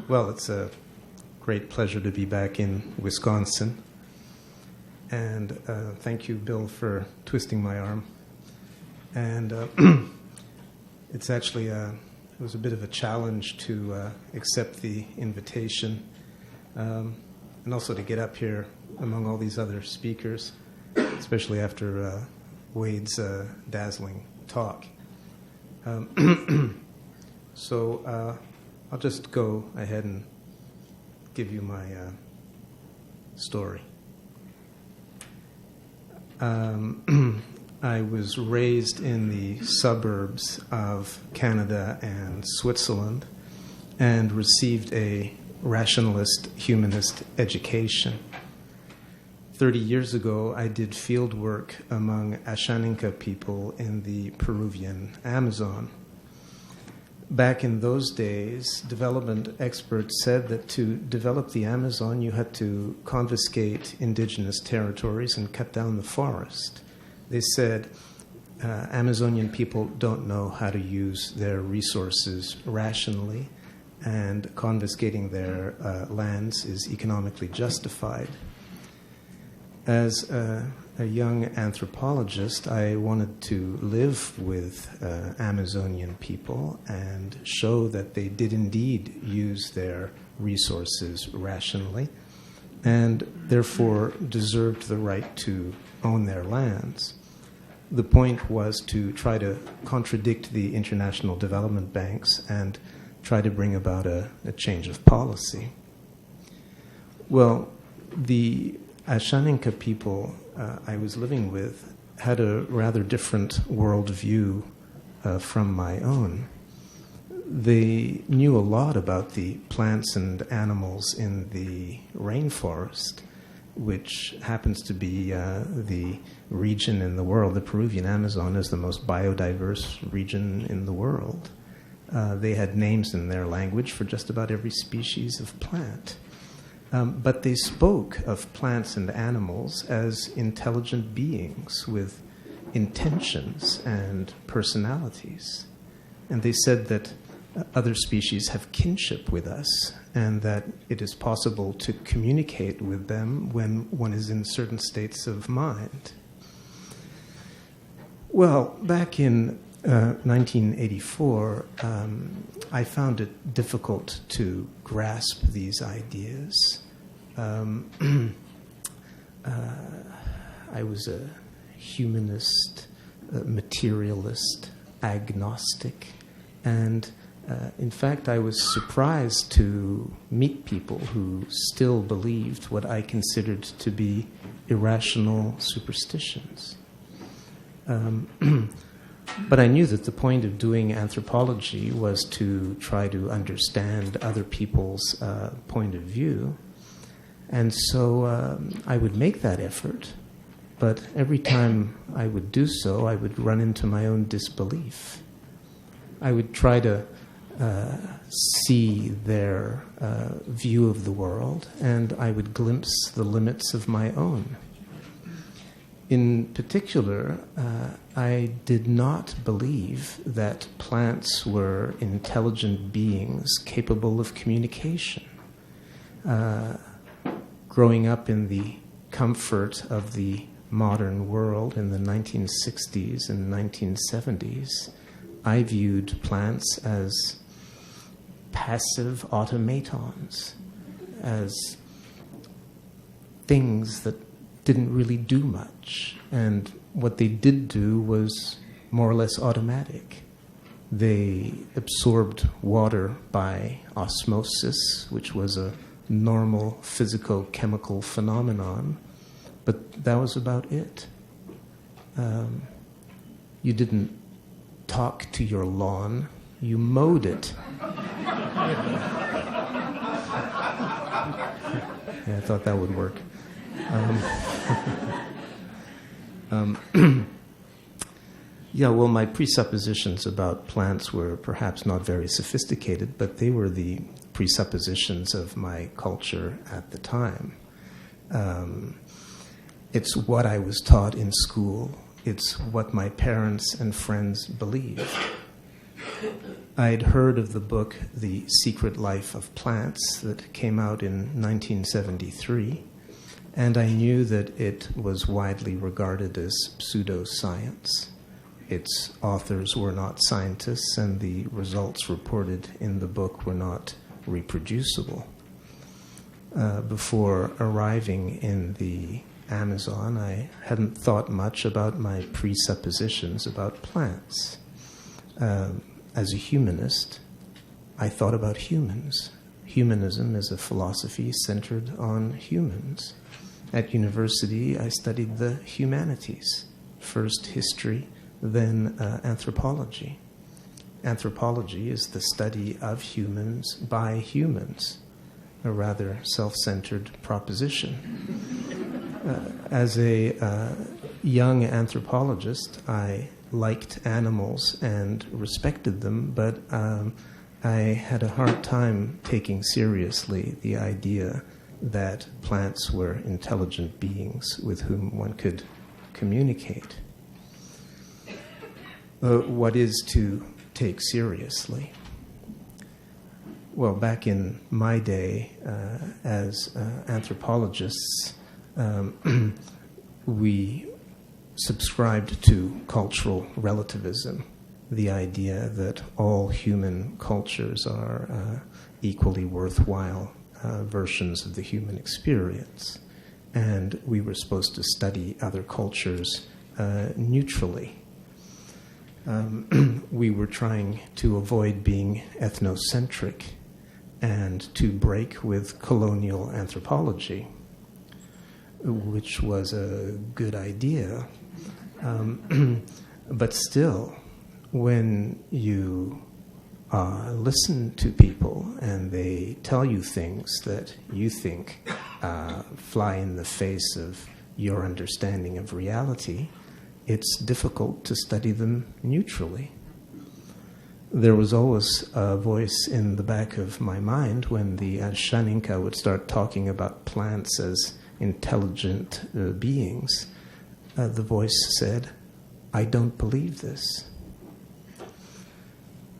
Well, it's a great pleasure to be back in Wisconsin. And thank you, Bill, for twisting my arm. And it's actually it was a bit of a challenge to accept the invitation and also to get up here among all these other speakers, especially after Wade's dazzling talk. So I'll just go ahead and give you my story. I was raised in the suburbs of Canada and Switzerland and received a rationalist humanist education. 30 years ago, I did field work among Ashaninka people in the Peruvian Amazon. Back in those days, development experts said that to develop the Amazon, you had to confiscate indigenous territories and cut down the forest. They said Amazonian people don't know how to use their resources rationally, and confiscating their lands is economically justified. As a young anthropologist, I wanted to live with Amazonian people and show that they did indeed use their resources rationally and therefore deserved the right to own their lands. The point was to try to contradict the international development banks and try to bring about a change of policy. Well, the Ashaninka people I was living with had a rather different worldview from my own. They knew a lot about the plants and animals in the rainforest, which happens to be the region in the world. The Peruvian Amazon is the most biodiverse region in the world. They had names in their language for just about every species of plant. But they spoke of plants and animals as intelligent beings with intentions and personalities. And they said that other species have kinship with us and that it is possible to communicate with them when one is in certain states of mind. Well, back in 1984, I found it difficult to grasp these ideas. I was a humanist, materialist, agnostic, and in fact, I was surprised to meet people who still believed what I considered to be irrational superstitions. But I knew that the point of doing anthropology was to try to understand other people's point of view. And so I would make that effort, but every time I would do so, I would run into my own disbelief. I would try to see their view of the world, and I would glimpse the limits of my own. In particular, I did not believe that plants were intelligent beings capable of communication. Growing up in the comfort of the modern world in the 1960s and 1970s, I viewed plants as passive automatons, as things that didn't really do much, and what they did do was more or less automatic. They absorbed water by osmosis, which was a normal physico-chemical phenomenon, but that was about it. You didn't talk to your lawn, you mowed it. Yeah, I thought that would work. Yeah, well, my presuppositions about plants were perhaps not very sophisticated, but they were the presuppositions of my culture at the time. It's what I was taught in school. It's what my parents and friends believed. I'd heard of the book The Secret Life of Plants that came out in 1973, and I knew that it was widely regarded as pseudoscience. Its authors were not scientists, and the results reported in the book were not reproducible. Before arriving in the Amazon, I hadn't thought much about my presuppositions about plants. As a humanist, I thought about humans. Humanism is a philosophy centered on humans. At university, I studied the humanities, first history, then anthropology. Anthropology is the study of humans by humans, a rather self-centered proposition. As a young anthropologist, I liked animals and respected them, but I had a hard time taking seriously the idea that plants were intelligent beings with whom one could communicate. What is to take seriously? Well, back in my day, as anthropologists, we subscribed to cultural relativism, the idea that all human cultures are equally worthwhile versions of the human experience, and we were supposed to study other cultures neutrally. We were trying to avoid being ethnocentric and to break with colonial anthropology, which was a good idea. But still, when you listen to people and they tell you things that you think fly in the face of your understanding of reality, it's difficult to study them neutrally. There was always a voice in the back of my mind when the Ashaninka would start talking about plants as intelligent beings. The voice said, "I don't believe this."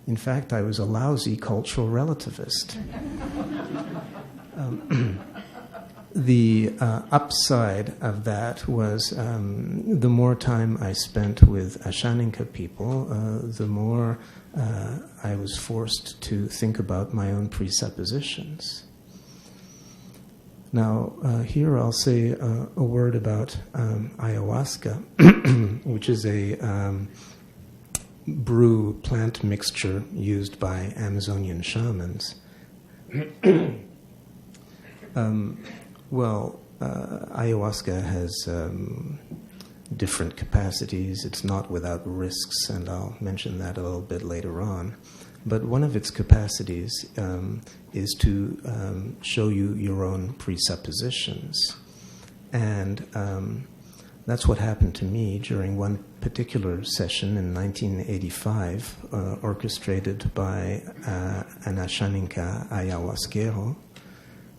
In fact, I was a lousy cultural relativist. The upside of that was the more time I spent with Ashaninka people, the more I was forced to think about my own presuppositions. Now, here I'll say a word about ayahuasca, which is a brew plant mixture used by Amazonian shamans. Ayahuasca has different capacities. It's not without risks, and I'll mention that a little bit later on. But one of its capacities is to show you your own presuppositions. And that's what happened to me during one particular session in 1985, orchestrated by an Ashaninka ayahuasquero.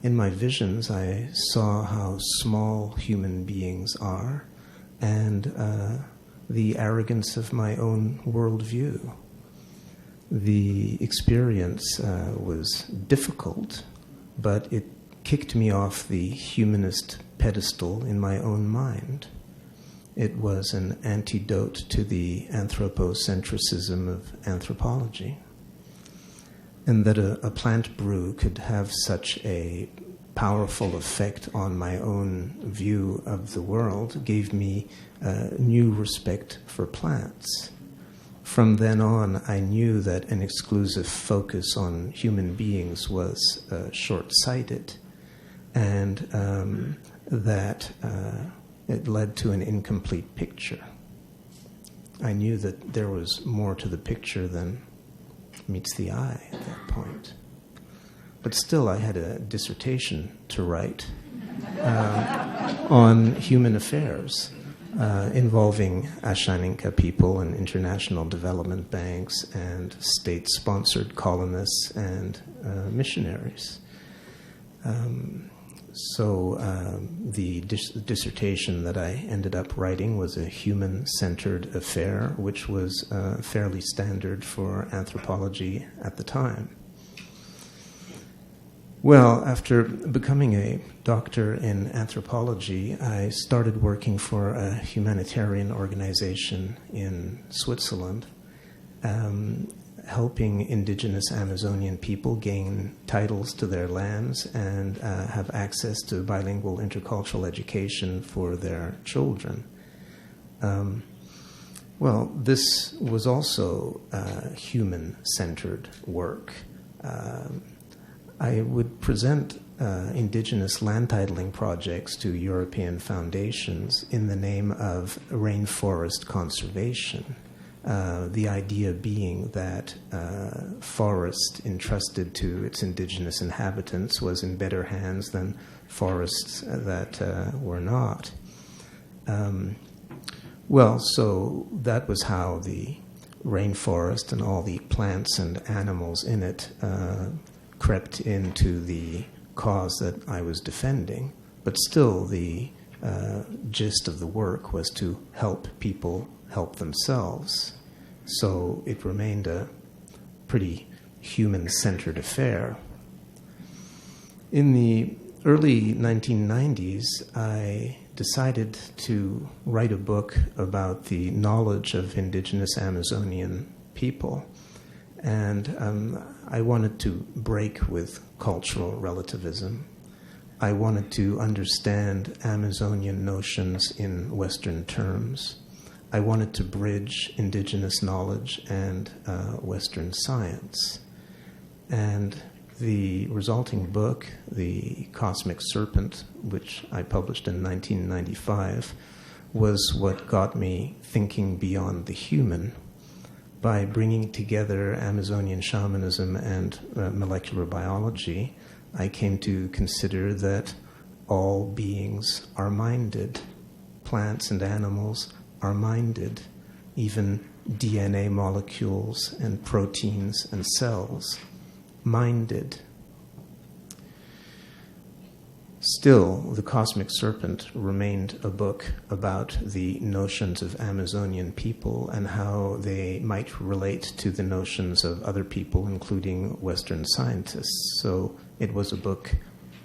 In my visions, I saw how small human beings are and the arrogance of my own worldview. The experience was difficult, but it kicked me off the humanist pedestal in my own mind. It was an antidote to the anthropocentrism of anthropology. And that a plant brew could have such a powerful effect on my own view of the world gave me new respect for plants. From then on, I knew that an exclusive focus on human beings was short-sighted, and that it led to an incomplete picture. I knew that there was more to the picture than meets the eye at that point. But still, I had a dissertation to write on human affairs involving Ashaninka people and international development banks and state-sponsored colonists and missionaries. So the dissertation that I ended up writing was a human-centered affair, which was fairly standard for anthropology at the time. Well, after becoming a doctor in anthropology, I started working for a humanitarian organization in Switzerland, helping indigenous Amazonian people gain titles to their lands and have access to bilingual intercultural education for their children. Well, this was also human-centered work. I would present indigenous land titling projects to European foundations in the name of rainforest conservation. The idea being that forest entrusted to its indigenous inhabitants was in better hands than forests that were not. Well, so that was how the rainforest and all the plants and animals in it crept into the cause that I was defending. But still, the gist of the work was to help people help themselves. So it remained a pretty human-centered affair. In the early 1990s, I decided to write a book about the knowledge of indigenous Amazonian people. And I wanted to break with cultural relativism. I wanted to understand Amazonian notions in Western terms. I wanted to bridge indigenous knowledge and Western science. And the resulting book, The Cosmic Serpent, which I published in 1995, was what got me thinking beyond the human by bringing together Amazonian shamanism and molecular biology. I came to consider that all beings are minded. Plants and animals are minded, even DNA molecules and proteins and cells, minded. Still, The Cosmic Serpent remained a book about the notions of Amazonian people and how they might relate to the notions of other people, including Western scientists. So it was a book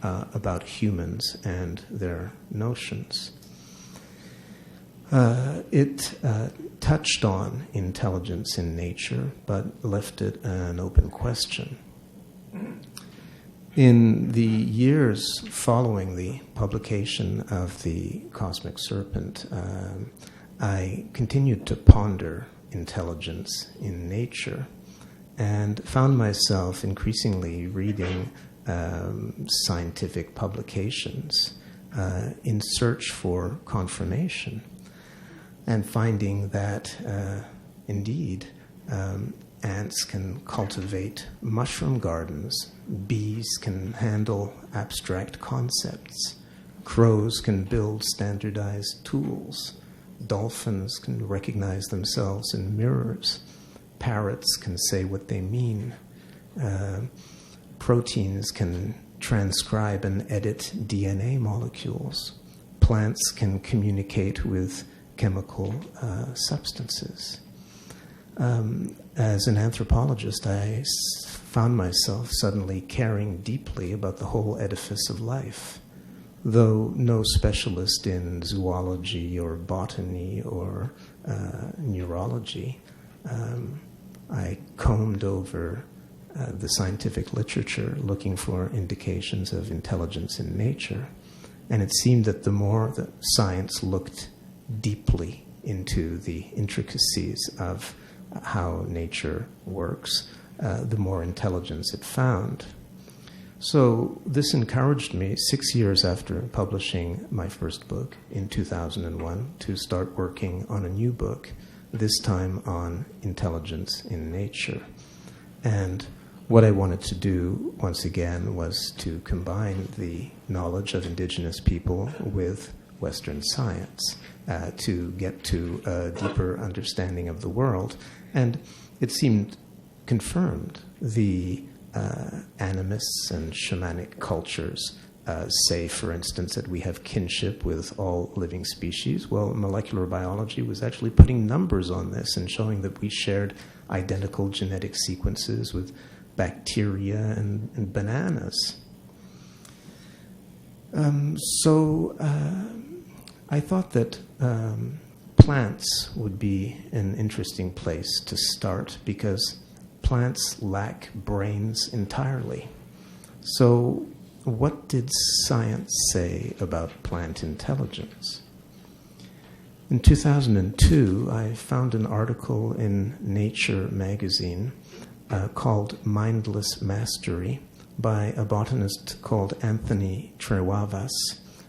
about humans and their notions. It touched on intelligence in nature, but left it an open question. In the years following the publication of The Cosmic Serpent, I continued to ponder intelligence in nature and found myself increasingly reading scientific publications in search for confirmation, and finding that, indeed, ants can cultivate mushroom gardens, bees can handle abstract concepts, crows can build standardized tools, dolphins can recognize themselves in mirrors, parrots can say what they mean, proteins can transcribe and edit DNA molecules, plants can communicate with chemical substances. As an anthropologist, I found myself suddenly caring deeply about the whole edifice of life. Though no specialist in zoology or botany or neurology, I combed over the scientific literature looking for indications of intelligence in nature. And it seemed that the more that science looked deeply into the intricacies of how nature works, the more intelligence it found. So this encouraged me 6 years after publishing my first book in 2001 to start working on a new book, this time on intelligence in nature. And what I wanted to do, once again, was to combine the knowledge of indigenous people with Western science to get to a deeper understanding of the world. And it seemed confirmed the animists and shamanic cultures say, for instance, that we have kinship with all living species. Well, molecular biology was actually putting numbers on this and showing that we shared identical genetic sequences with bacteria and bananas. So I thought that plants would be an interesting place to start because plants lack brains entirely. So what did science say about plant intelligence? In 2002, I found an article in Nature magazine called Mindless Mastery by a botanist called Anthony Trewavas,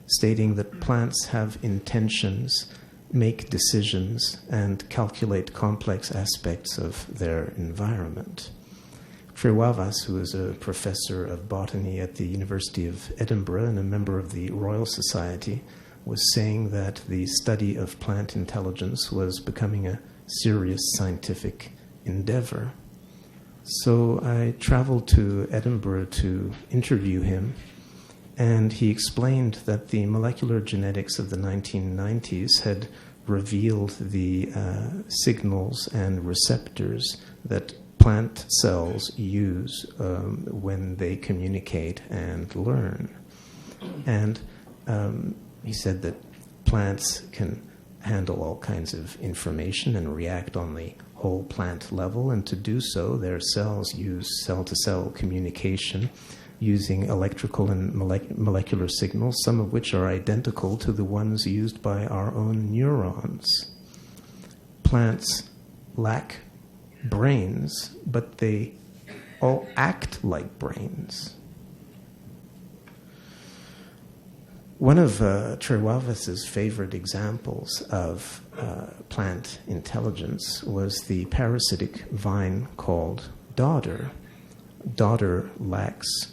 stating that plants have intentions, make decisions, and calculate complex aspects of their environment. Trewavas, who is a professor of botany at the University of Edinburgh and a member of the Royal Society, was saying that the study of plant intelligence was becoming a serious scientific endeavor. So I traveled to Edinburgh to interview him, and he explained that the molecular genetics of the 1990s had revealed the signals and receptors that plant cells use when they communicate and learn. And he said that plants can handle all kinds of information and react on the whole plant level, and to do so, their cells use cell-to-cell communication using electrical and molecular signals, some of which are identical to the ones used by our own neurons. Plants lack brains, but they all act like brains. One of Trewavas's favorite examples of plant intelligence was the parasitic vine called dodder. Dodder lacks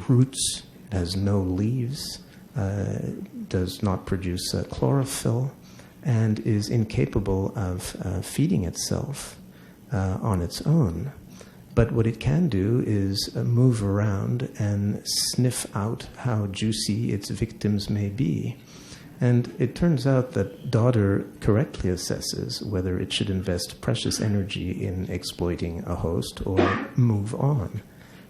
roots, has no leaves, does not produce chlorophyll, and is incapable of feeding itself on its own. But what it can do is move around and sniff out how juicy its victims may be. And it turns out that dodder correctly assesses whether it should invest precious energy in exploiting a host or move on.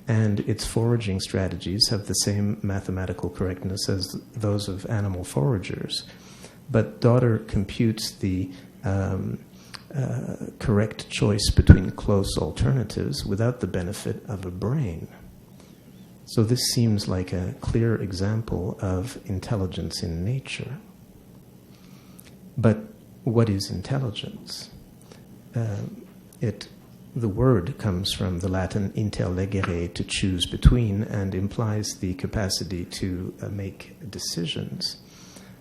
And its foraging strategies have the same mathematical correctness as those of animal foragers. But dodder computes the correct choice between close alternatives without the benefit of a brain. So this seems like a clear example of intelligence in nature. But what is intelligence? The word comes from the Latin interlegere, to choose between, and implies the capacity to make decisions.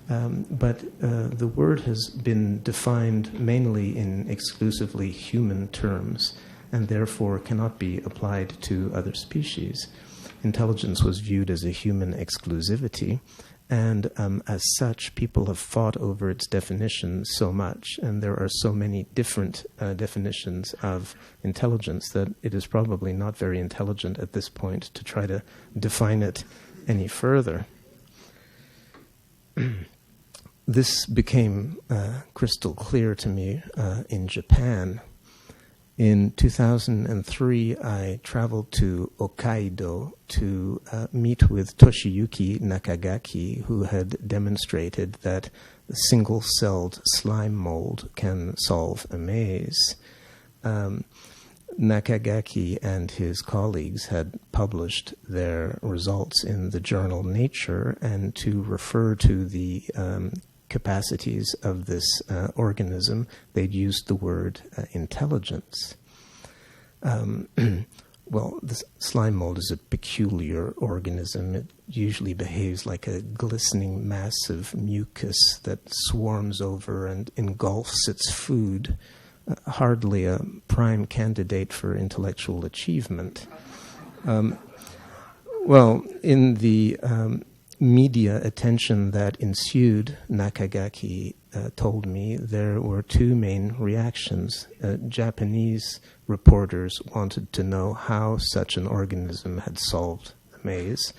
But the word has been defined mainly in exclusively human terms and therefore cannot be applied to other species. Intelligence was viewed as a human exclusivity, and as such, people have fought over its definition so much, and there are so many different definitions of intelligence that it is probably not very intelligent at this point to try to define it any further. This became crystal clear to me in Japan. In 2003, I traveled to Hokkaido to meet with Toshiyuki Nakagaki, who had demonstrated that the single-celled slime mold can solve a maze. Nakagaki and his colleagues had published their results in the journal Nature, and to refer to the capacities of this organism, they'd used the word intelligence. Well, the slime mold is a peculiar organism. It usually behaves like a glistening mass of mucus that swarms over and engulfs its food, hardly a prime candidate for intellectual achievement. Well, in the media attention that ensued, Nakagaki told me there were two main reactions. Japanese reporters wanted to know how such an organism had solved the maze,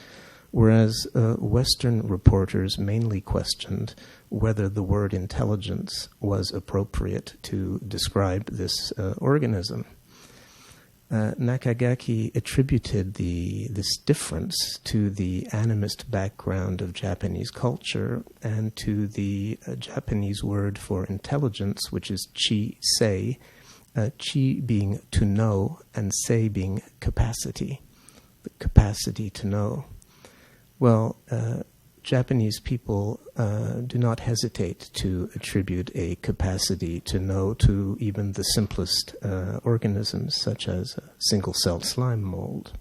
whereas Western reporters mainly questioned whether the word intelligence was appropriate to describe this organism. Nakagaki attributed this difference to the animist background of Japanese culture and to the Japanese word for intelligence, which is chi-sei, chi being to know and sei being capacity, the capacity to know. Well, Japanese people do not hesitate to attribute a capacity to know to even the simplest organisms, such as a single-celled slime mold.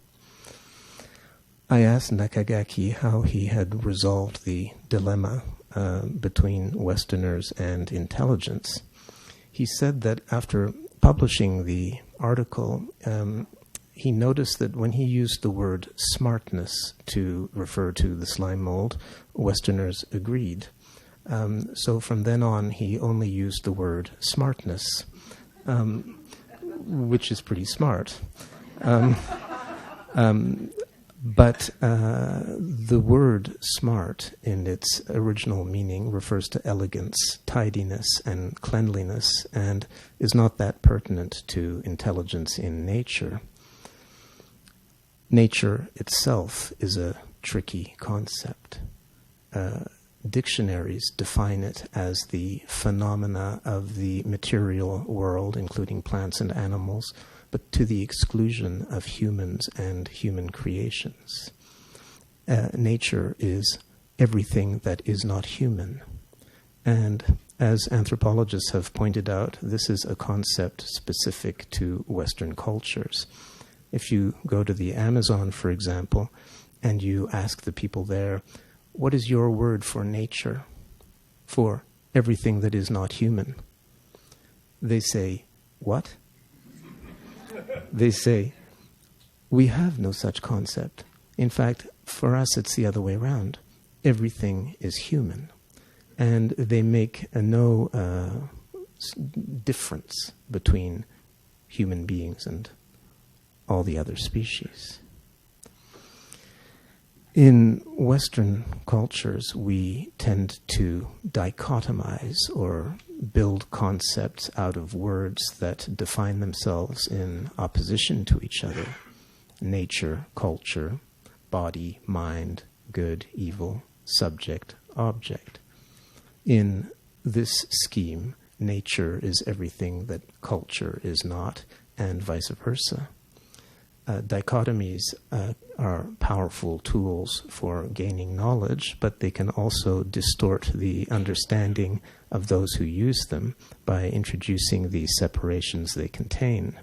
I asked Nakagaki how he had resolved the dilemma between Westerners and intelligence. He said that after publishing the article, he noticed that when he used the word smartness to refer to the slime mold, Westerners agreed. So from then on, he only used the word smartness, which is pretty smart. But the word smart, in its original meaning, refers to elegance, tidiness, and cleanliness, and is not that pertinent to intelligence in nature. Nature itself is a tricky concept. Dictionaries define it as the phenomena of the material world, including plants and animals, but to the exclusion of humans and human creations. Nature is everything that is not human. And as anthropologists have pointed out, this is a concept specific to Western cultures. If you go to the Amazon, for example, and you ask the people there, what is your word for nature, for everything that is not human? They say, what? They say, we have no such concept. In fact, for us it's the other way around. Everything is human. And they make no difference between human beings and all the other species. In Western cultures, we tend to dichotomize or build concepts out of words that define themselves in opposition to each other. Nature, culture, body, mind, good, evil, subject, object. In this scheme, nature is everything that culture is not, and vice versa. Dichotomies are powerful tools for gaining knowledge, but they can also distort the understanding of those who use them by introducing the separations they contain.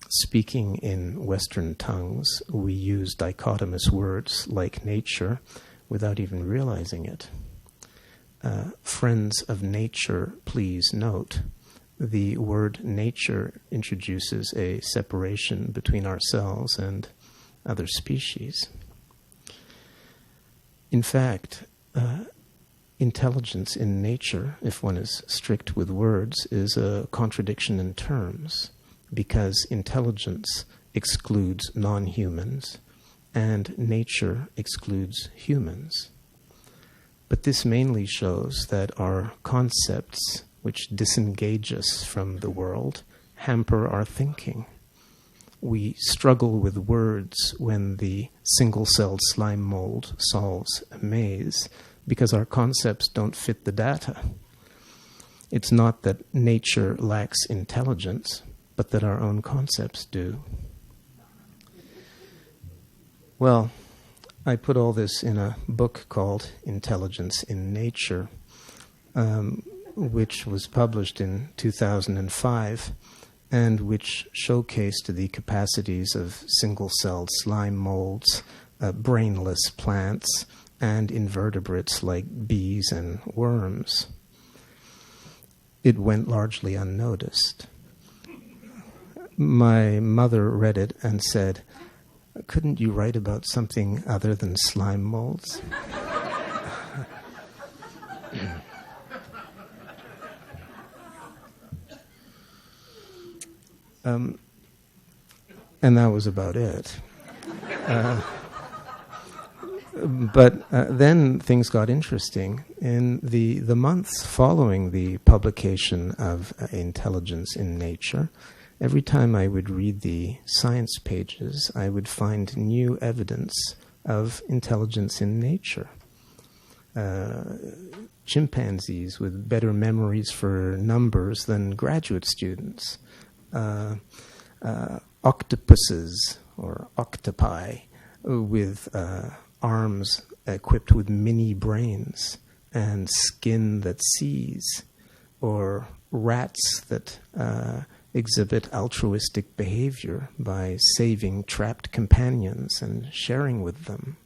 Speaking in Western tongues, we use dichotomous words like nature without even realizing it. Friends of nature, please note, the word nature introduces a separation between ourselves and other species. In fact, intelligence in nature, if one is strict with words, is a contradiction in terms, because intelligence excludes non-humans and nature excludes humans. But this mainly shows that our concepts, which disengage us from the world, hamper our thinking. We struggle with words when the single-celled slime mold solves a maze because our concepts don't fit the data. It's not that nature lacks intelligence, but that our own concepts do. Well, I put all this in a book called Intelligence in Nature, which was published in 2005 and which showcased the capacities of single-celled slime molds, brainless plants, and invertebrates like bees and worms. It went largely unnoticed. My mother read it and said, "Couldn't you write about something other than slime molds?" And that was about it. But then things got interesting. In the months following the publication of Intelligence in Nature, every time I would read the science pages, I would find new evidence of intelligence in nature. Chimpanzees with better memories for numbers than graduate students. Octopuses or octopi with arms equipped with mini brains and skin that sees, or rats that exhibit altruistic behavior by saving trapped companions and sharing with them,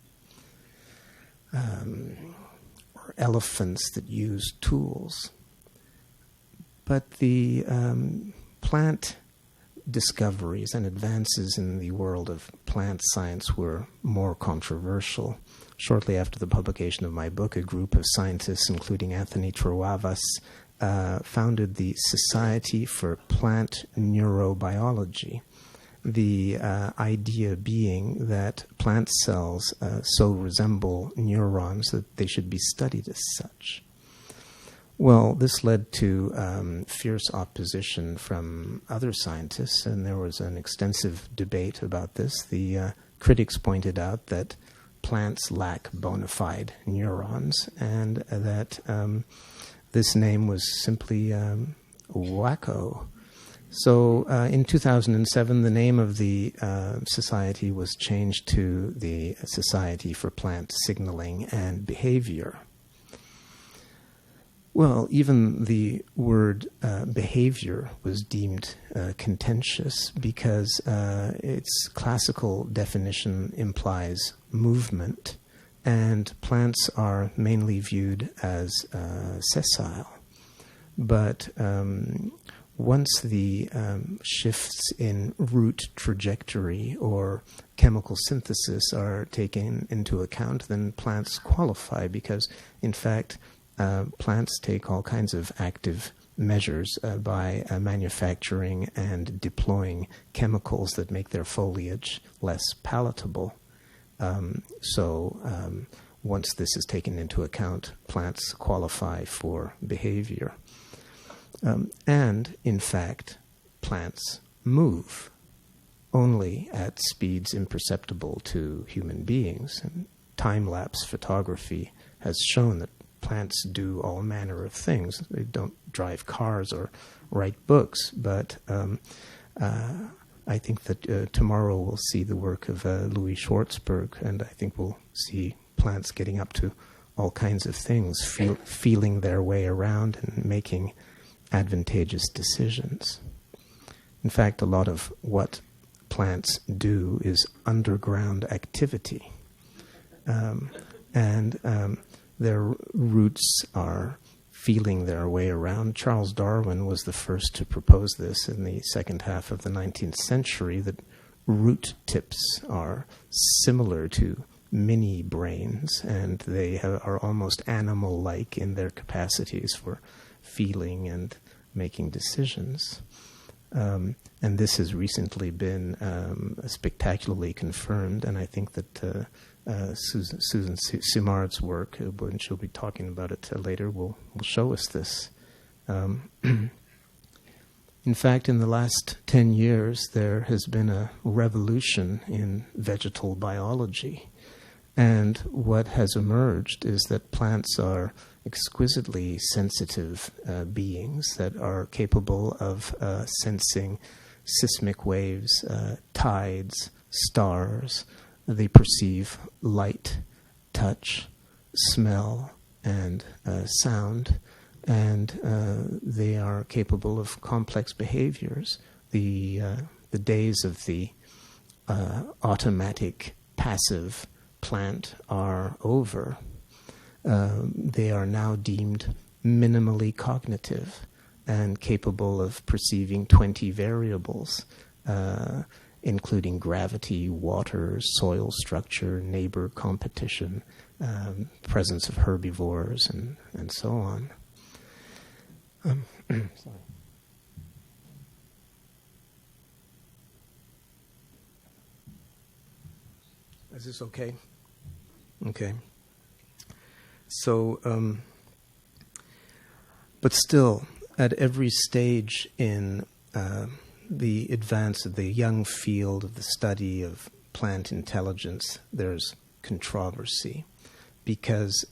or elephants that use tools. But the plant discoveries and advances in the world of plant science were more controversial. Shortly after the publication of my book, a group of scientists, including Anthony Truavas, founded the Society for Plant Neurobiology. The idea being that plant cells so resemble neurons that they should be studied as such. Well, this led to fierce opposition from other scientists, and there was an extensive debate about this. The critics pointed out that plants lack bona fide neurons, and that this name was simply wacko. So in 2007, the name of the society was changed to the Society for Plant Signaling and Behavior. Well, even the word behavior was deemed contentious because its classical definition implies movement, and plants are mainly viewed as sessile. But once the shifts in root trajectory or chemical synthesis are taken into account, then plants qualify because, in fact, plants take all kinds of active measures by manufacturing and deploying chemicals that make their foliage less palatable. So once this is taken into account, plants qualify for behavior. And, in fact, plants move only at speeds imperceptible to human beings. And time-lapse photography has shown that plants do all manner of things. They don't drive cars or write books, but I think that tomorrow we'll see the work of Louis Schwartzberg, and I think we'll see plants getting up to all kinds of things, feeling their way around and making advantageous decisions. In fact, a lot of what plants do is underground activity. And their roots are feeling their way around. Charles Darwin was the first to propose this in the second half of the 19th century, that root tips are similar to mini brains, and they are almost animal-like in their capacities for feeling and making decisions. And this has recently been spectacularly confirmed, and I think that Susan Simard's work, when she'll be talking about it later, will show us this. In fact, in the last 10 years, there has been a revolution in vegetal biology. And what has emerged is that plants are exquisitely sensitive beings that are capable of sensing seismic waves, tides, stars. They perceive light, touch, smell, and sound, and they are capable of complex behaviors. The days of the automatic, passive plant are over. They are now deemed minimally cognitive and capable of perceiving 20 variables, including gravity, water, soil structure, neighbor competition, presence of herbivores, and so on. Sorry. Is this okay? Okay. So, but still, at every stage in the advance of the young field of the study of plant intelligence, there's controversy, because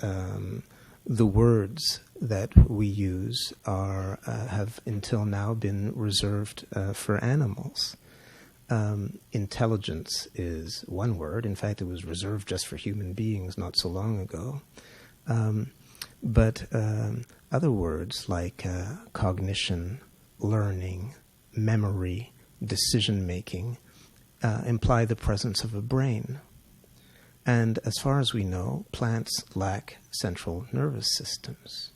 the words that we use have until now been reserved for animals. Intelligence is one word. In fact, it was reserved just for human beings not so long ago. But other words like cognition, learning, memory, decision-making imply the presence of a brain. And as far as we know, plants lack central nervous systems.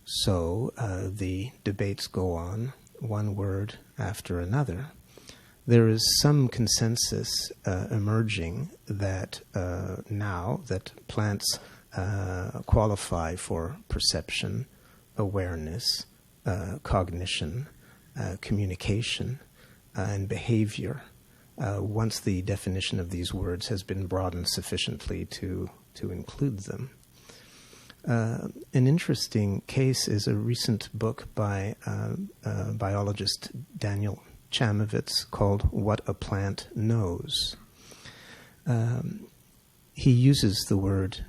So the debates go on, one word after another. There is some consensus emerging that now that plants qualify for perception, awareness, cognition, communication, and behavior, once the definition of these words has been broadened sufficiently to include them. An interesting case is a recent book by biologist Daniel Chamovitz called What a Plant Knows. He uses the word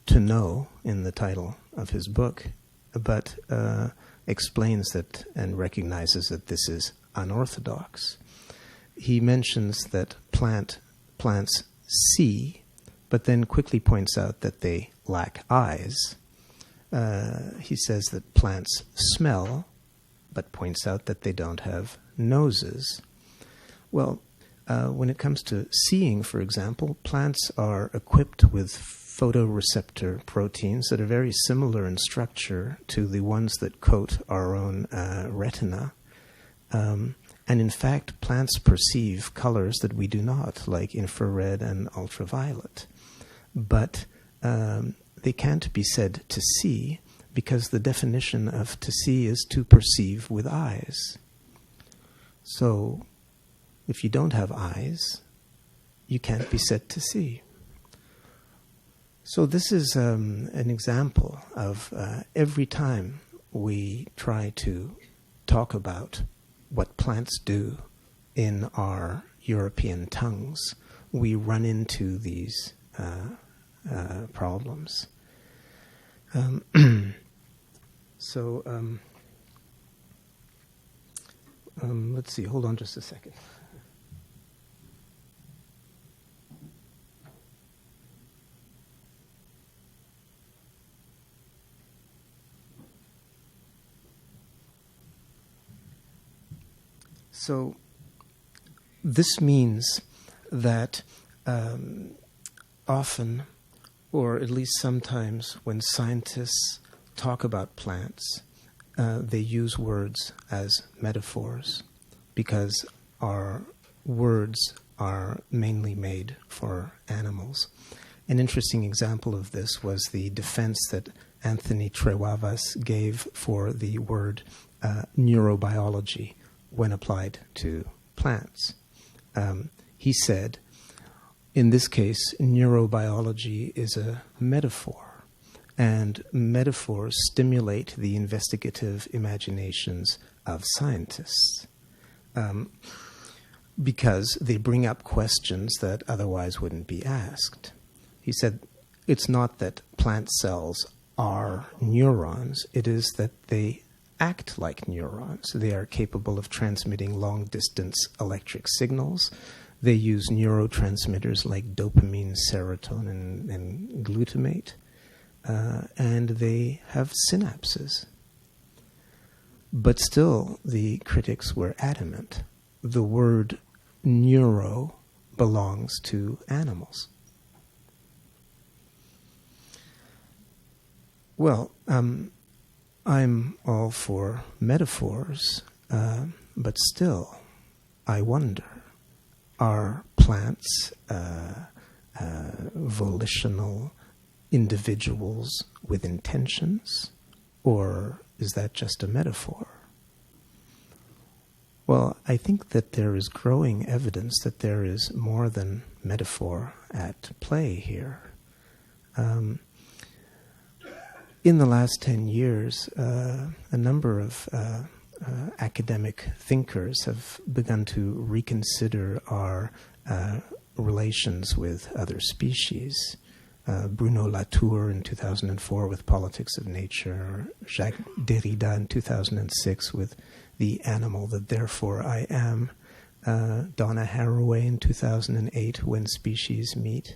to know in the title of his book, but explains that and recognizes that this is unorthodox. He mentions that plants see, but then quickly points out that they lack eyes. He says that plants smell, but points out that they don't have noses. Well, when it comes to seeing, for example, plants are equipped with photoreceptor proteins that are very similar in structure to the ones that coat our own retina. And in fact, plants perceive colors that we do not, like infrared and ultraviolet. But they can't be said to see, because the definition of to see is to perceive with eyes. So, if you don't have eyes, you can't be said to see. So this is an example of every time we try to talk about what plants do in our European tongues, we run into these problems. Let's see, hold on just a second. So this means that often, or at least sometimes, when scientists talk about plants, they use words as metaphors, because our words are mainly made for animals. An interesting example of this was the defense that Anthony Trewavas gave for the word neurobiology when applied to plants. He said, in this case, neurobiology is a metaphor, and metaphors stimulate the investigative imaginations of scientists because they bring up questions that otherwise wouldn't be asked. He said, it's not that plant cells are neurons, it is that they act like neurons. They are capable of transmitting long-distance electric signals. They use neurotransmitters like dopamine, serotonin, and glutamate. And they have synapses. But still, the critics were adamant. The word neuro belongs to animals. Well, I'm all for metaphors, but still, I wonder, are plants volitional individuals with intentions, or is that just a metaphor? Well, I think that there is growing evidence that there is more than metaphor at play here. In the last 10 years, a number of academic thinkers have begun to reconsider our relations with other species. Bruno Latour in 2004 with Politics of Nature, Jacques Derrida in 2006 with The Animal That Therefore I Am, Donna Haraway in 2008, When Species Meet.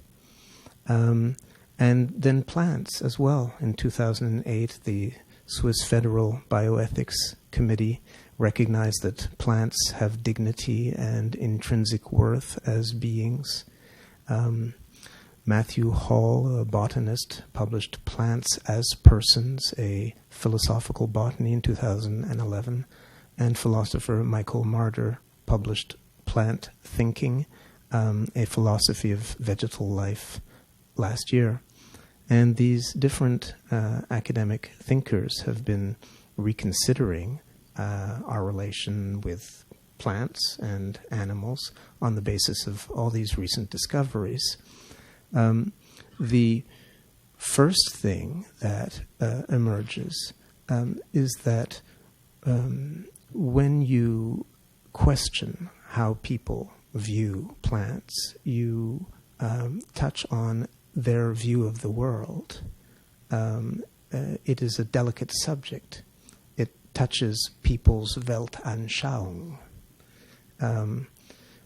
And then plants as well. In 2008, the Swiss Federal Bioethics Committee recognized that plants have dignity and intrinsic worth as beings. Matthew Hall, a botanist, published Plants as Persons, a philosophical botany in 2011, and philosopher Michael Marder published Plant Thinking, a philosophy of vegetal life, last year. And these different academic thinkers have been reconsidering our relation with plants and animals on the basis of all these recent discoveries. The first thing that emerges is that when you question how people view plants, you touch on their view of the world. It is a delicate subject. It touches people's Weltanschauung.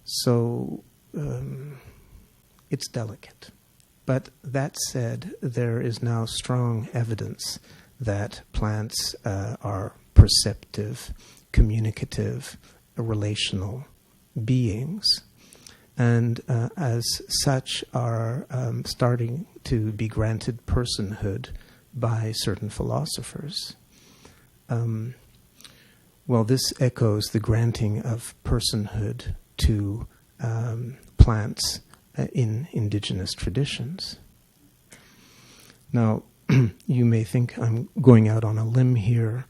So it's delicate. But that said, there is now strong evidence that plants are perceptive, communicative, relational beings, and as such are starting to be granted personhood by certain philosophers. Well, this echoes the granting of personhood to plants in indigenous traditions. Now, you may think I'm going out on a limb here,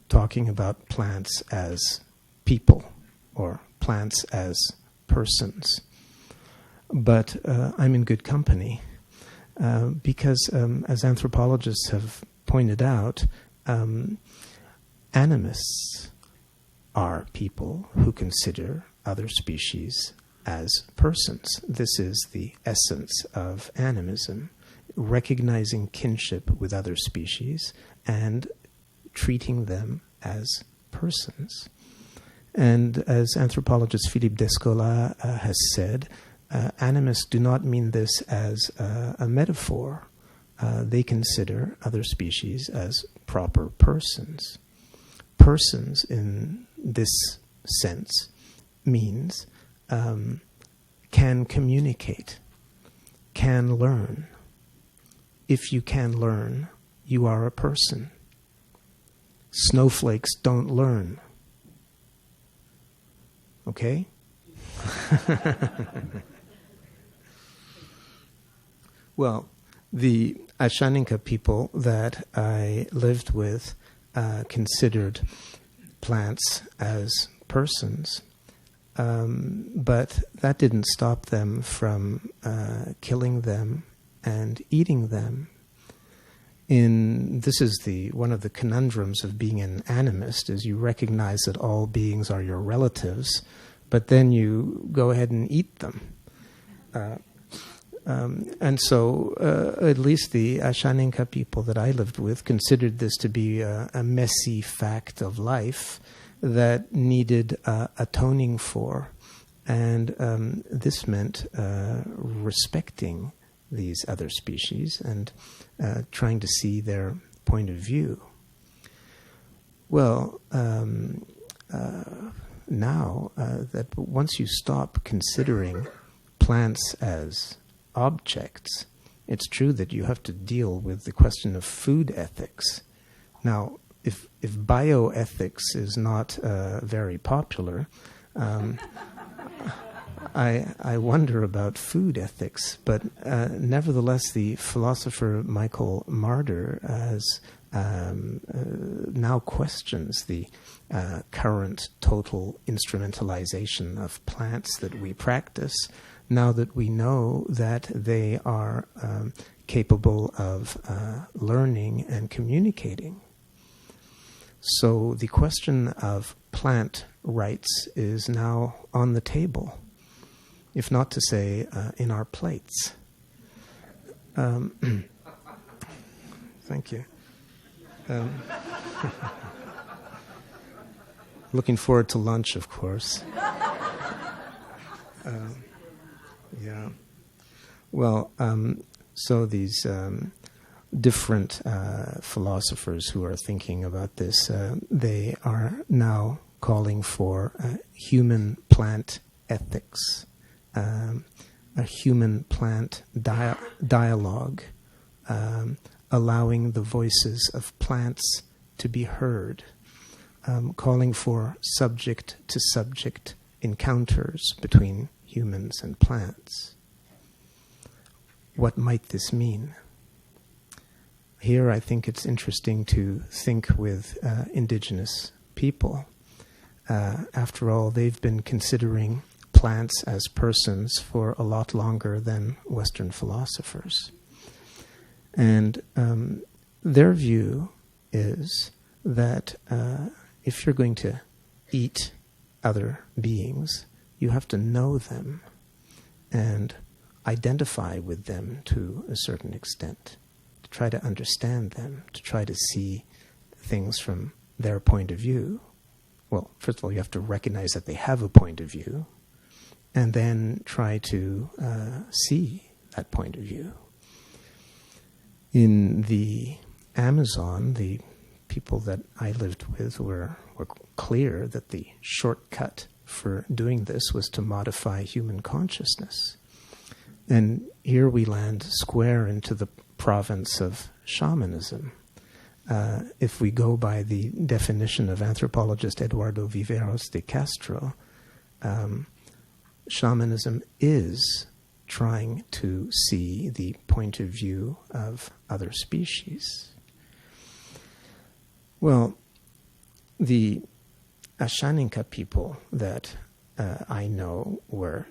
talking about plants as people or plants as persons. But I'm in good company because, as anthropologists have pointed out, animists are people who consider other species as persons. This is the essence of animism, recognizing kinship with other species and treating them as persons. And as anthropologist Philippe Descola has said, animists do not mean this as a metaphor. They consider other species as proper persons. Persons, in this sense, means can communicate, can learn. If you can learn, you are a person. Snowflakes don't learn. Okay? Well, the Ashaninka people that I lived with considered plants as persons, but that didn't stop them from killing them and eating them. This is one of the conundrums of being an animist, is you recognize that all beings are your relatives, but then you go ahead and eat them. And so at least the Ashaninka people that I lived with considered this to be a messy fact of life that needed atoning for. And this meant respecting these other species and trying to see their point of view. Well, now that once you stop considering plants as objects, it's true that you have to deal with the question of food ethics. Now, if bioethics is not very popular, I wonder about food ethics, but nevertheless, the philosopher Michael Marder has now questions the current total instrumentalization of plants that we practice, now that we know that they are capable of learning and communicating. So the question of plant rights is now on the table, if not to say in our plates. Thank you. Looking forward to lunch, of course. Yeah. Well, so these different philosophers who are thinking about this, they are now calling for human-plant ethics, a human-plant dialogue, allowing the voices of plants to be heard, calling for subject-to-subject encounters between humans and plants. What might this mean? Here I think it's interesting to think with indigenous people. After all, they've been considering plants as persons for a lot longer than Western philosophers. And their view is that if you're going to eat other beings, you have to know them and identify with them to a certain extent, to try to understand them, to try to see things from their point of view. Well, first of all, you have to recognize that they have a point of view, and then try to see that point of view. In the Amazon, the people that I lived with were clear that the shortcut for doing this was to modify human consciousness. And here we land square into the province of shamanism. If we go by the definition of anthropologist Eduardo Viveros de Castro, shamanism is trying to see the point of view of other species. Well, the Ashaninka people that I know were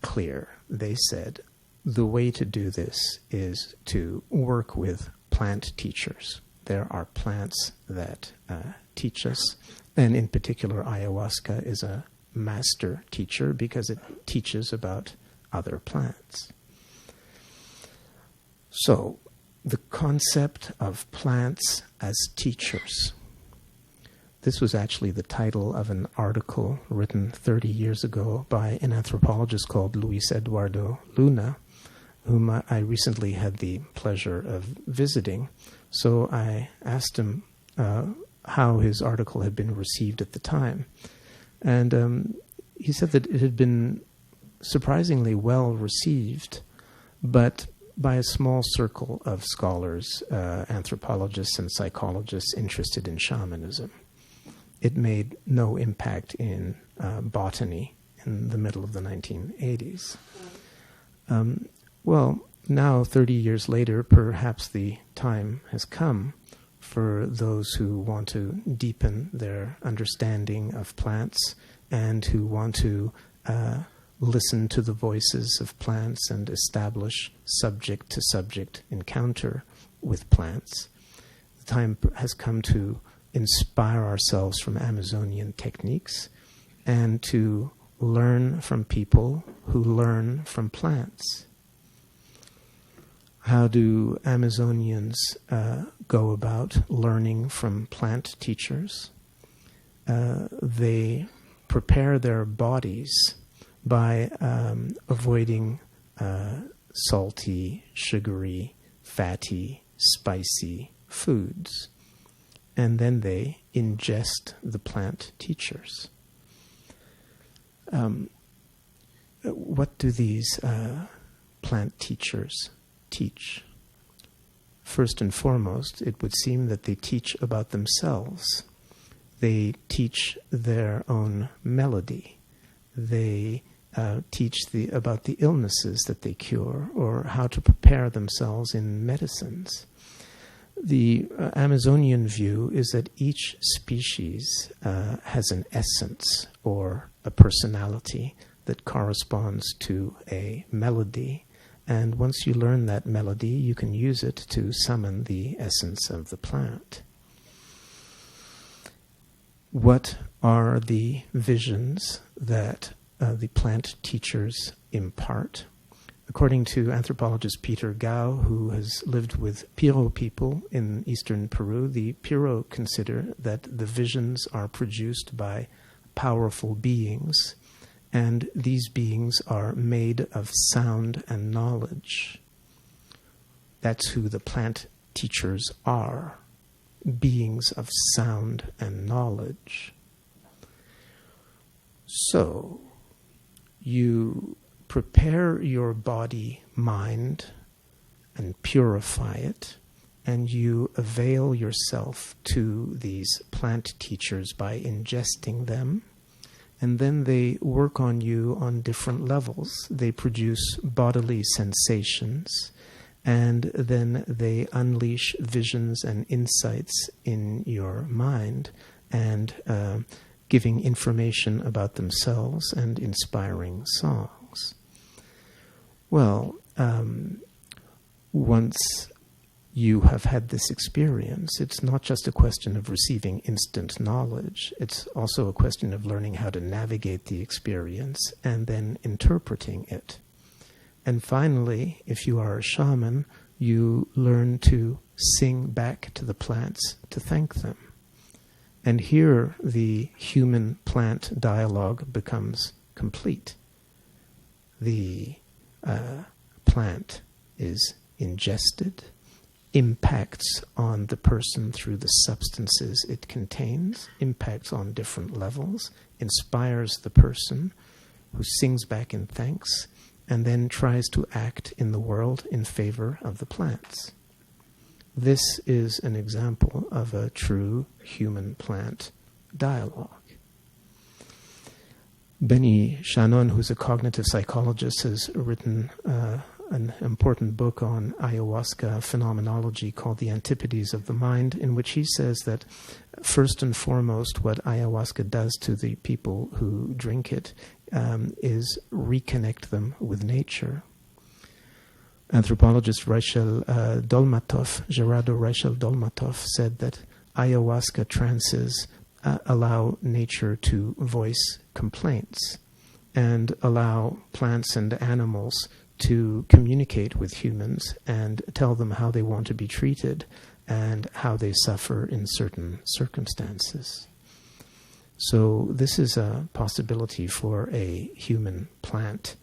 clear. They said, the way to do this is to work with plant teachers. There are plants that teach us, and in particular ayahuasca is a master teacher because it teaches about other plants. So, the concept of plants as teachers. This was actually the title of an article written 30 years ago by an anthropologist called Luis Eduardo Luna, whom I recently had the pleasure of visiting. So I asked him how his article had been received at the time. And he said that it had been surprisingly well received, but by a small circle of scholars, anthropologists and psychologists interested in shamanism. It made no impact in botany in the middle of the 1980s. Well, now, 30 years later, perhaps the time has come for those who want to deepen their understanding of plants and who want to listen to the voices of plants and establish subject-to-subject encounter with plants. The time has come to inspire ourselves from Amazonian techniques and to learn from people who learn from plants. How do Amazonians go about learning from plant teachers? They prepare their bodies by avoiding salty, sugary, fatty, spicy foods. And then they ingest the plant teachers. What do these plant teachers teach? First and foremost, it would seem that they teach about themselves. They teach their own melody. They teach about the illnesses that they cure or how to prepare themselves in medicines. The Amazonian view is that each species has an essence or a personality that corresponds to a melody And once you learn that melody, you can use it to summon the essence of the plant. What are the visions that the plant teachers impart? According to anthropologist Peter Gao, who has lived with Piro people in eastern Peru, the Piro consider that the visions are produced by powerful beings, and these beings are made of sound and knowledge. That's who the plant teachers are, beings of sound and knowledge. So, you prepare your body, mind, and purify it, and you avail yourself to these plant teachers by ingesting them, and then they work on you on different levels. They produce bodily sensations, and then they unleash visions and insights in your mind, and giving information about themselves and inspiring songs. Well, once you have had this experience, it's not just a question of receiving instant knowledge. It's also a question of learning how to navigate the experience and then interpreting it. And finally, if you are a shaman, you learn to sing back to the plants to thank them. And here the human-plant dialogue becomes complete. The plant is ingested, impacts on the person through the substances it contains, impacts on different levels, inspires the person who sings back in thanks, and then tries to act in the world in favor of the plants. This is an example of a true human-plant dialogue. Benny Shannon, who's a cognitive psychologist, has written an important book on Ayahuasca Phenomenology called The Antipodes of the Mind, in which he says that first and foremost what ayahuasca does to the people who drink it is reconnect them with nature. Anthropologist Gerardo Rachel Dolmatov, said that ayahuasca trances allow nature to voice complaints and allow plants and animals to communicate with humans and tell them how they want to be treated and how they suffer in certain circumstances. So this is a possibility for a human-plant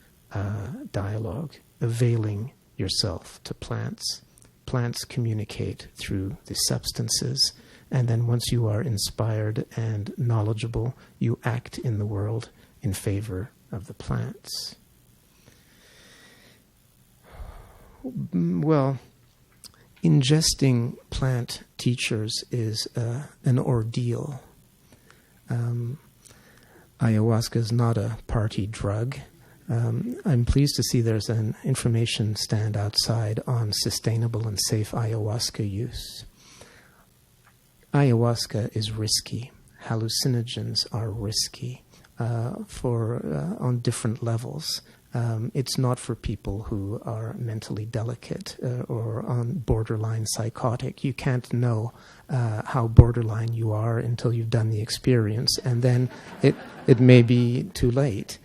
dialogue, availing yourself to plants. Plants communicate through the substances, and then once you are inspired and knowledgeable, you act in the world in favor of the plants. Well, ingesting plant teachers is an ordeal. Ayahuasca is not a party drug. I'm pleased to see there's an information stand outside on sustainable and safe ayahuasca use. Ayahuasca is risky. Hallucinogens are risky on different levels. It's not for people who are mentally delicate or on borderline psychotic. You can't know how borderline you are until you've done the experience, and then it may be too late.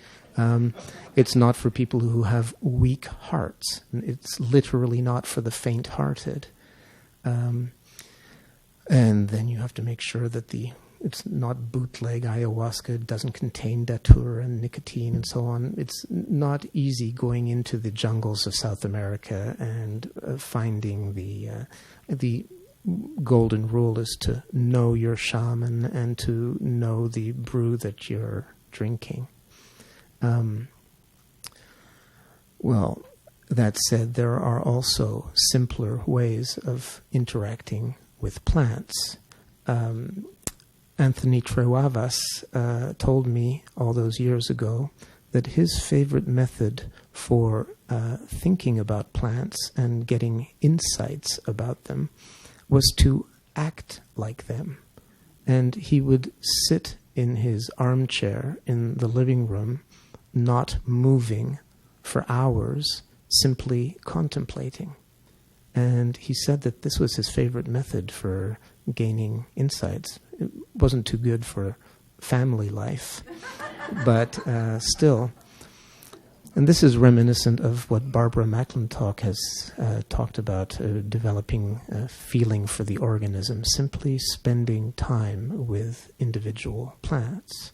It's not for people who have weak hearts. It's literally not for the faint-hearted. And then you have to make sure that it's not bootleg ayahuasca, it doesn't contain datura and nicotine and so on. It's not easy going into the jungles of South America and finding the golden rule is to know your shaman and to know the brew that you're drinking. Well, that said, there are also simpler ways of interacting with plants. Anthony Treuavas told me all those years ago that his favorite method for thinking about plants and getting insights about them was to act like them. And he would sit in his armchair in the living room, not moving for hours, simply contemplating. And he said that this was his favorite method for gaining insights. It wasn't too good for family life, but still. And this is reminiscent of what Barbara McClintock has talked about, developing a feeling for the organism, simply spending time with individual plants.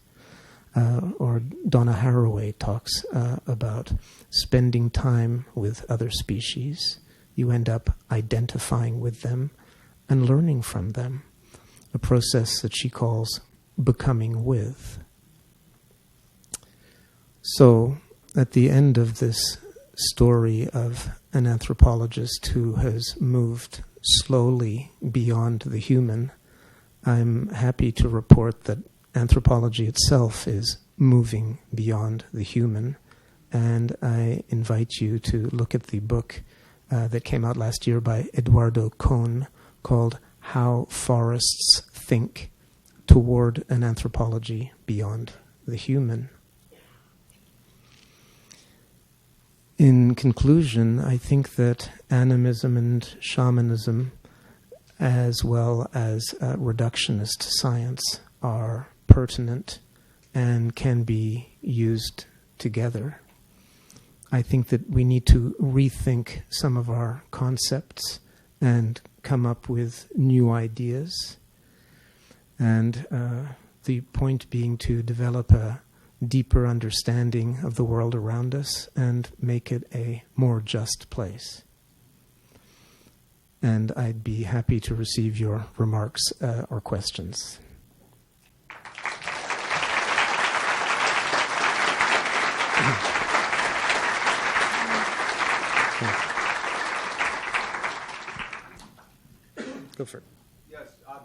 Or Donna Haraway talks about spending time with other species. You end up identifying with them and learning from them, a process that she calls becoming with. So, at the end of this story of an anthropologist who has moved slowly beyond the human, I'm happy to report that anthropology itself is moving beyond the human, and I invite you to look at the book that came out last year by Eduardo Kohn called How Forests Think Toward an Anthropology Beyond the Human. In conclusion, I think that animism and shamanism, as well as reductionist science, are pertinent and can be used together. I think that we need to rethink some of our concepts and come up with new ideas. And the point being to develop a deeper understanding of the world around us and make it a more just place. And I'd be happy to receive your remarks or questions. Go for it. Yes, I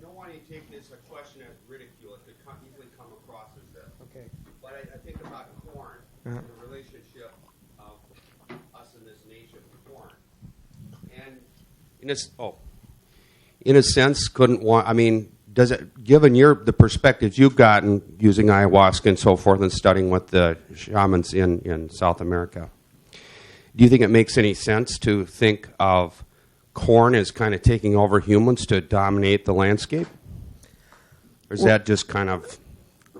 don't want to take this a question as ridicule. It could easily come across as that. Okay. But I think about corn and the relationship of us in this nation to corn. And in a sense, does it, given the perspectives you've gotten using ayahuasca and so forth and studying with the shamans in South America, do you think it makes any sense to think of corn as kind of taking over humans to dominate the landscape? Or is that just kind of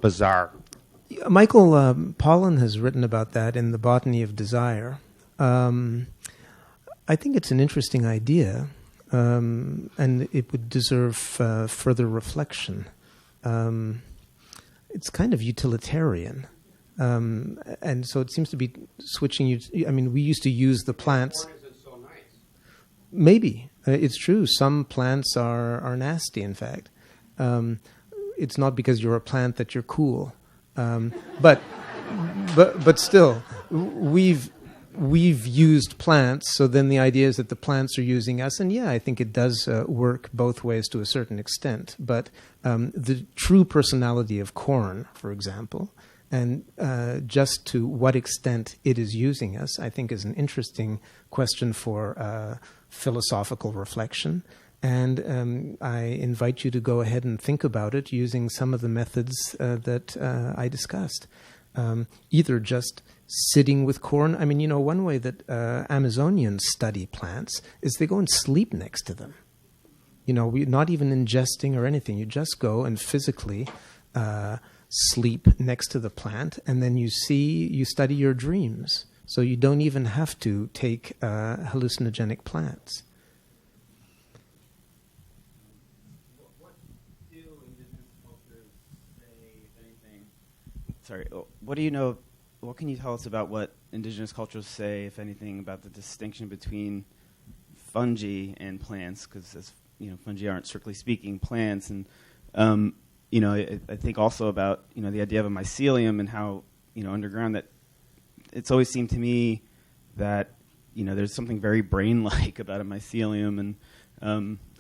bizarre? Michael Pollan has written about that in The Botany of Desire. I think it's an interesting idea, and it would deserve further reflection. It's kind of utilitarian. And so it seems to be switching you. We used to use the plants. Corn isn't so nice. Maybe. It's true. Some plants are nasty, in fact. It's not because you're a plant that you're cool. But still, we've used plants, so then the idea is that the plants are using us. And yeah, I think it does work both ways to a certain extent. But the true personality of corn, for example, and just to what extent it is using us, I think is an interesting question for philosophical reflection. And I invite you to go ahead and think about it using some of the methods that I discussed. Either just sitting with corn. One way that Amazonians study plants is they go and sleep next to them. We're not even ingesting or anything. You just go and physically sleep next to the plant, and then you study your dreams. So you don't even have to take hallucinogenic plants. What do you know? What can you tell us about what indigenous cultures say, if anything, about the distinction between fungi and plants? Because fungi aren't strictly speaking plants, and I think also about the idea of a mycelium and how underground that it's always seemed to me that there's something very brain-like about a mycelium, and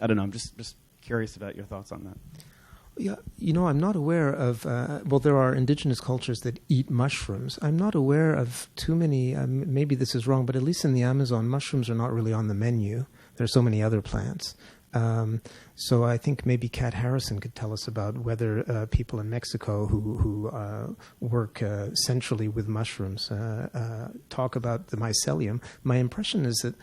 I don't know. I'm just curious about your thoughts on that. Yeah, I'm not aware of, there are indigenous cultures that eat mushrooms. I'm not aware of too many, maybe this is wrong, but at least in the Amazon, mushrooms are not really on the menu. There are so many other plants. So I think maybe Kat Harrison could tell us about whether people in Mexico who work centrally with mushrooms talk about the mycelium. My impression is that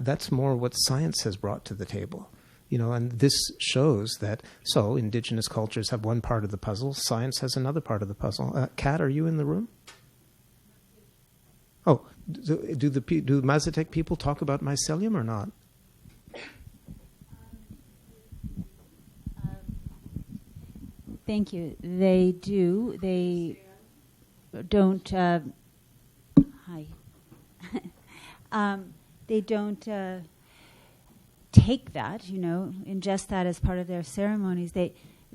that's more what science has brought to the table. And this shows that, so indigenous cultures have one part of the puzzle, science has another part of the puzzle. Kat, are you in the room? Oh, do Mazatec people talk about mycelium or not? Thank you. They do. They don't. Hi. They don't take that. Ingest that as part of their ceremonies.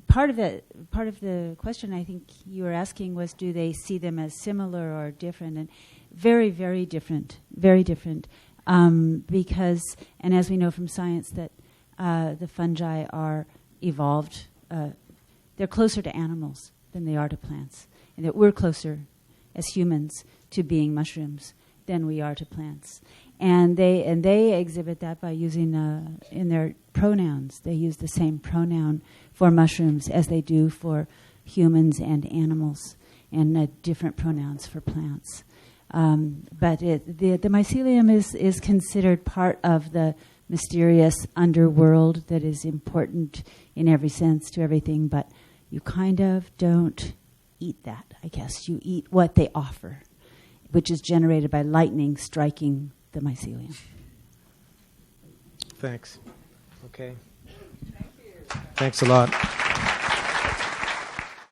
Part of the question I think you were asking was, do they see them as similar or different? And very, very different. Very different. Because, and as we know from science, that the fungi are evolved. They're closer to animals than they are to plants, and that we're closer as humans to being mushrooms than we are to plants. And they exhibit that by using in their pronouns. They use the same pronoun for mushrooms as they do for humans and animals, and different pronouns for plants. But the mycelium is considered part of the mysterious underworld that is important in every sense to everything, but you kind of don't eat that, I guess. You eat what they offer, which is generated by lightning striking the mycelium. Thanks. Okay. Thanks a lot.